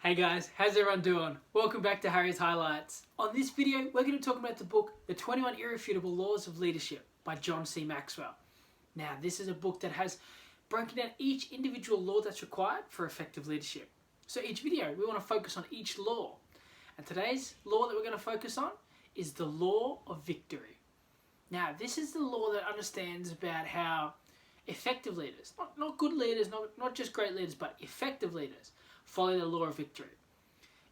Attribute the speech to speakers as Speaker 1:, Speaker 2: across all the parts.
Speaker 1: Hey guys, how's everyone doing? Welcome back to Harry's Highlights. On this video, we're going to talk about the book, The 21 Irrefutable Laws of Leadership by John C. Maxwell. Now, this is a book that has broken down each individual law that's required for effective leadership. So each video, we want to focus on each law. And today's law that we're going to focus on is the law of victory. Now, this is the law that understands about how effective leaders, not good leaders, not just great leaders, but effective leaders, follow the law of victory.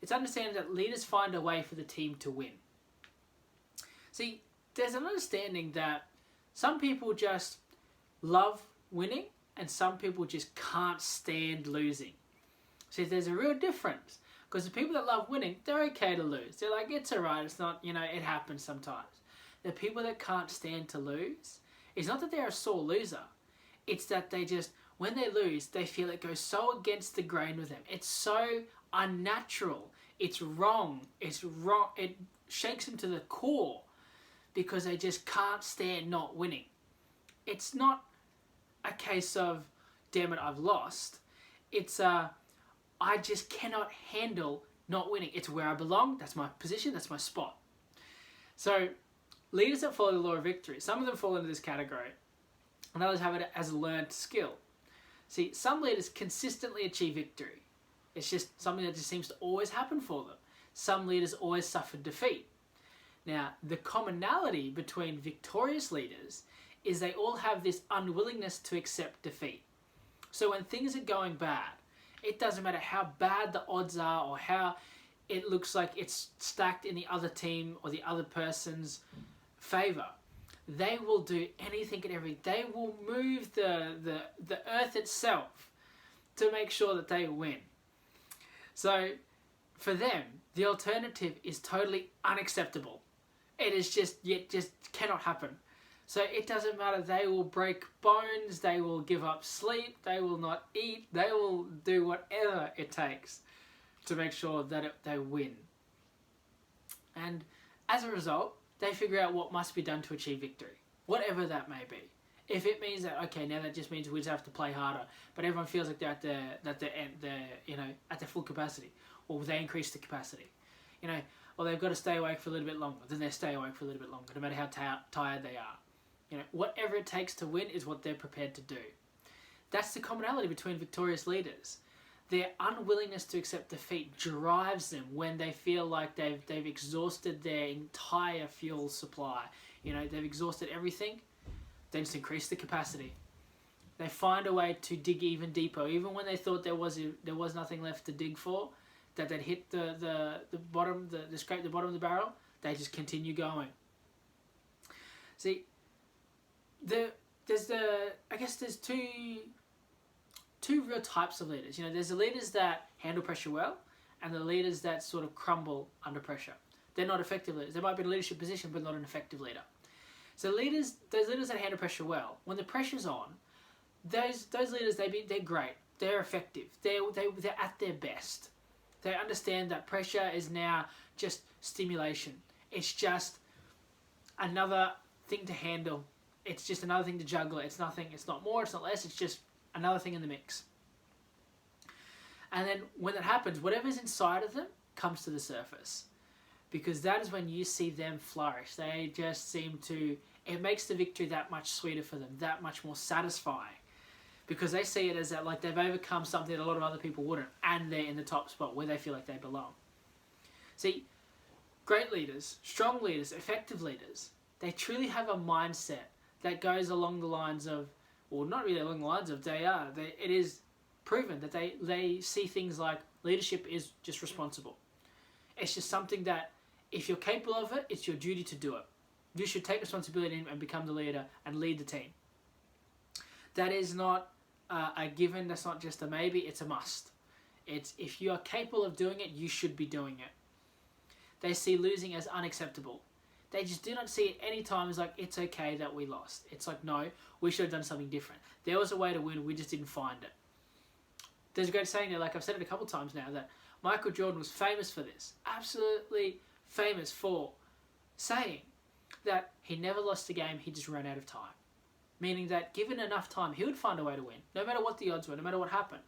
Speaker 1: It's understanding that leaders find a way for the team to win. See, there's an understanding that some people just love winning and some people just can't stand losing. See, there's a real difference. Because the people that love winning, they're okay to lose. They're like, it's alright, it's not, it happens sometimes. The people that can't stand to lose, it's not that they're a sore loser. It's that they just, when they lose, they feel it goes so against the grain with them. It's so unnatural. It's wrong. It's wrong. It shakes them to the core because they just can't stand not winning. It's not a case of, damn it, I've lost. It's I just cannot handle not winning. It's where I belong. That's my position. That's my spot. So leaders that follow the law of victory, some of them fall into this category and others have it as a learned skill. See, some leaders consistently achieve victory. It's just something that just seems to always happen for them. Some leaders always suffer defeat. Now, the commonality between victorious leaders is they all have this unwillingness to accept defeat. So when things are going bad, it doesn't matter how bad the odds are or how it looks like it's stacked in the other team or the other person's favor. They will do anything and everything. They will move the earth itself to make sure that they win. So for them, the alternative is totally unacceptable. It is just cannot happen. So it doesn't matter. They will break bones. They will give up sleep. They will not eat. They will do whatever it takes to make sure that they win. And as a result, they figure out what must be done to achieve victory, whatever that may be. If it means that, okay, now that just means we just have to play harder, but everyone feels like they're at their full capacity, or they increase the capacity, or they've got to stay awake for a little bit longer, then they stay awake for a little bit longer, no matter how tired they are. Whatever it takes to win is what they're prepared to do. That's the commonality between victorious leaders. Their unwillingness to accept defeat drives them when they feel like they've exhausted their entire fuel supply. They've exhausted everything. They just increase the capacity. They find a way to dig even deeper, even when they thought there was nothing left to dig for, that they'd hit the bottom, the scrape the bottom of the barrel. They just continue going. See, there's two real types of leaders. There's the leaders that handle pressure well and the leaders that sort of crumble under pressure. They're not effective leaders. They might be in a leadership position but not an effective leader. So those leaders that handle pressure well, when the pressure's on, those leaders, they're great. They're effective. They're at their best. They understand that pressure is now just stimulation. It's just another thing to handle. It's just another thing to juggle. It's nothing. It's not more. It's not less. It's just another thing in the mix. And then when that happens, whatever's inside of them comes to the surface. Because that is when you see them flourish. They just seem to, it makes the victory that much sweeter for them, that much more satisfying. Because they see it as that like they've overcome something that a lot of other people wouldn't, and they're in the top spot where they feel like they belong. See, great leaders, strong leaders, effective leaders, they truly have a mindset that goes along the lines of, or not really along the lines of, it is proven that they see things like leadership is just responsible. It's just something that if you're capable of it, it's your duty to do it. You should take responsibility and become the leader and lead the team. That is not a given, that's not just a maybe, it's a must. It's if you are capable of doing it, you should be doing it. They see losing as unacceptable. They just do not see it any time as like, it's okay that we lost. It's like, no, we should have done something different. There was a way to win, we just didn't find it. There's a great saying there, like I've said it a couple times now, that Michael Jordan was famous for this. Absolutely famous for saying that he never lost a game, he just ran out of time. Meaning that given enough time, he would find a way to win, no matter what the odds were, no matter what happened.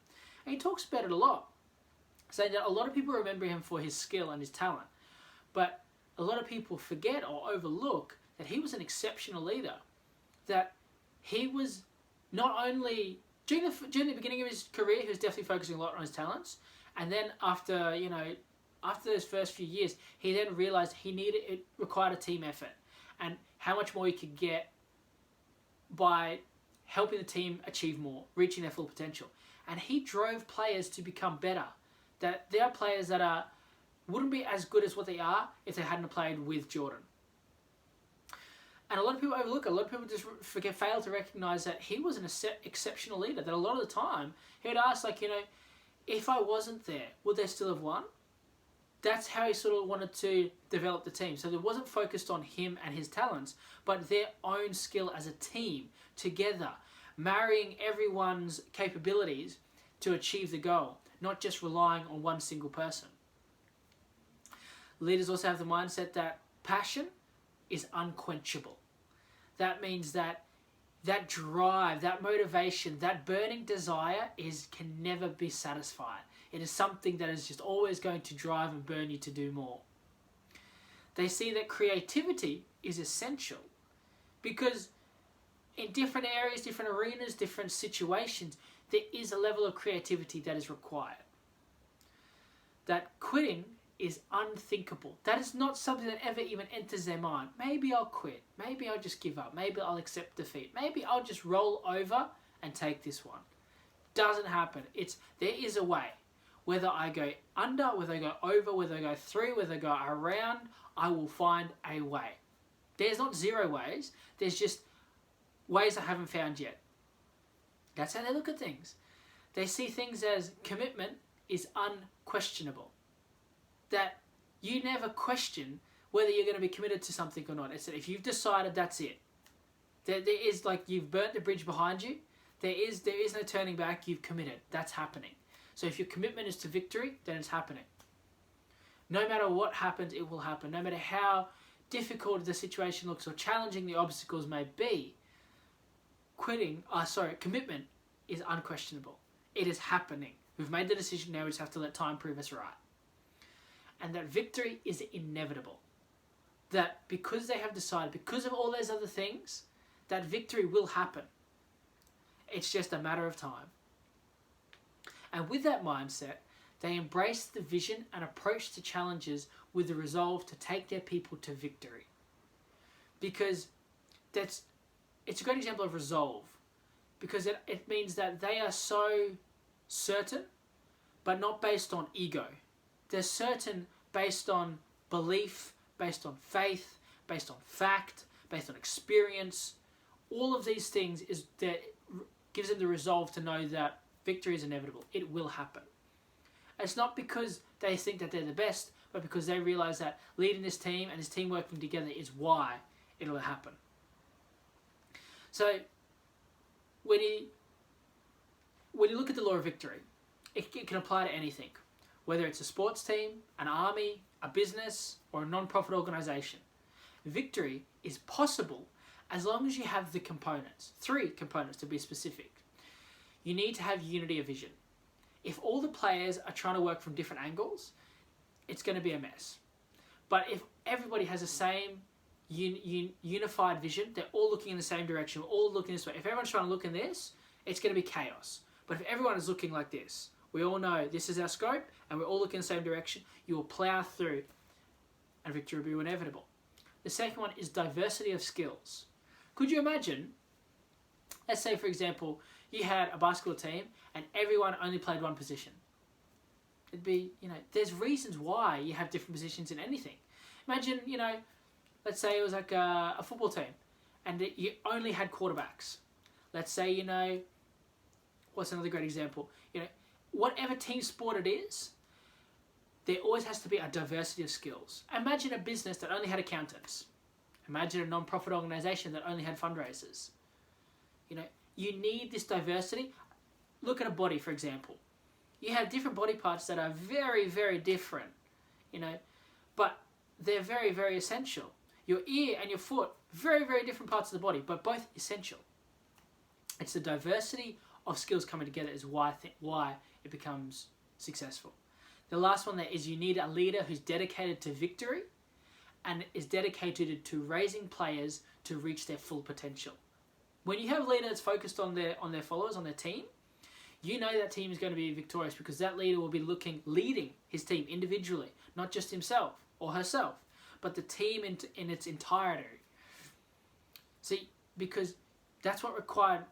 Speaker 1: And he talks about it a lot. saying that a lot of people remember him for his skill and his talent, but a lot of people forget or overlook that he was an exceptional leader, that he was not only, during the beginning of his career, he was definitely focusing a lot on his talents, and then after those first few years, he then realized it required a team effort, and how much more he could get by helping the team achieve more, reaching their full potential. And he drove players to become better. That there are players that wouldn't be as good as what they are if they hadn't played with Jordan. And a lot of people overlook it. A lot of people just fail to recognize that he was an exceptional leader. That a lot of the time, he would ask, if I wasn't there, would they still have won? That's how he sort of wanted to develop the team. So it wasn't focused on him and his talents, but their own skill as a team, together, marrying everyone's capabilities to achieve the goal, not just relying on one single person. Leaders also have the mindset that passion is unquenchable. That means that drive, that motivation, that burning desire can never be satisfied. It is something that is just always going to drive and burn you to do more. They see that creativity is essential because in different areas, different arenas, different situations, there is a level of creativity that is required. That quitting is unthinkable. That is not something that ever even enters their mind. Maybe I'll quit. Maybe I'll just give up. Maybe I'll accept defeat. Maybe I'll just roll over and take this one. Doesn't happen. There is a way. Whether I go under, whether I go over, whether I go through, whether I go around, I will find a way. There's not zero ways. There's just ways I haven't found yet. That's how they look at things. They see things as commitment is unquestionable. That you never question whether you're going to be committed to something or not. It's that if you've decided, that's it. There is you've burnt the bridge behind you. There is no turning back. You've committed. That's happening. So if your commitment is to victory, then it's happening. No matter what happens, it will happen. No matter how difficult the situation looks or challenging the obstacles may be, commitment is unquestionable. It is happening. We've made the decision now. We just have to let time prove us right. And that victory is inevitable. That because they have decided, because of all those other things, that victory will happen. It's just a matter of time. And with that mindset, they embrace the vision and approach to challenges with the resolve to take their people to victory. Because it's a great example of resolve. Because it means that they are so certain, but not based on ego. They're certain based on belief, based on faith, based on fact, based on experience. All of these things gives them the resolve to know that victory is inevitable. It will happen. It's not because they think that they're the best, but because they realize that leading this team and this team working together is why it'll happen. So when you look at the law of victory, it can apply to anything. Whether it's a sports team, an army, a business, or a non-profit organization. Victory is possible as long as you have the components. 3 components to be specific. You need to have unity of vision. If all the players are trying to work from different angles, it's going to be a mess. But if everybody has the same unified vision, they're all looking in the same direction, we're all looking this way. If everyone's trying to look in this, it's going to be chaos. But if everyone is looking like this, we all know this is our scope, and we're all looking in the same direction, you will plow through, and victory will be inevitable. The second one is diversity of skills. Could you imagine, let's say for example, you had a basketball team, and everyone only played one position. It'd be, there's reasons why you have different positions in anything. Imagine, let's say it was like a football team, and you only had quarterbacks. Let's say, what's another great example? Whatever team sport it is, there always has to be a diversity of skills. Imagine a business that only had accountants. Imagine a non-profit organization that only had fundraisers. You need this diversity. Look at a body, for example. You have different body parts that are very, very different, but they're very, very essential. Your ear and your foot, very, very different parts of the body, but both essential. It's the diversity of skills coming together is why it becomes successful. The last one there is you need a leader who's dedicated to victory and is dedicated to raising players to reach their full potential. When you have a leader that's focused on their followers, on their team, you know that team is going to be victorious because that leader will be leading his team individually, not just himself or herself, but the team in its entirety. See, because that's what required.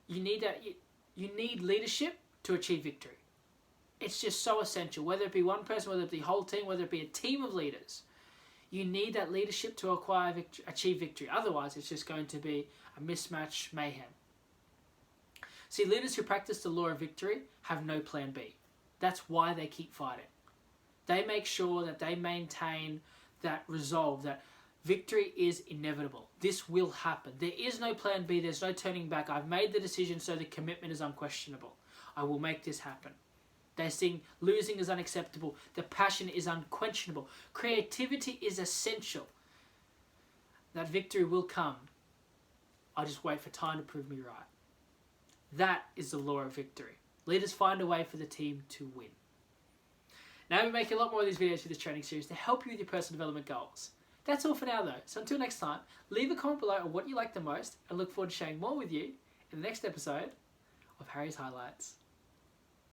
Speaker 1: You need leadership to achieve victory. It's just so essential, whether it be one person, whether it be the whole team, whether it be a team of leaders. You need that leadership to achieve victory. Otherwise, it's just going to be a mismatch mayhem. See, leaders who practice the law of victory have no plan B. That's why they keep fighting. They make sure that they maintain that resolve, that victory is inevitable. This will happen. There is no plan B. There's no turning back. I've made the decision, so the commitment is unquestionable. I will make this happen. They sing, losing is unacceptable. The passion is unquenchable. Creativity is essential. That victory will come. I just wait for time to prove me right. That is the law of victory. Leaders find a way for the team to win. Now we're making a lot more of these videos for this training series to help you with your personal development goals. That's all for now though. So until next time, leave a comment below on what you like the most and look forward to sharing more with you in the next episode of Harry's Highlights.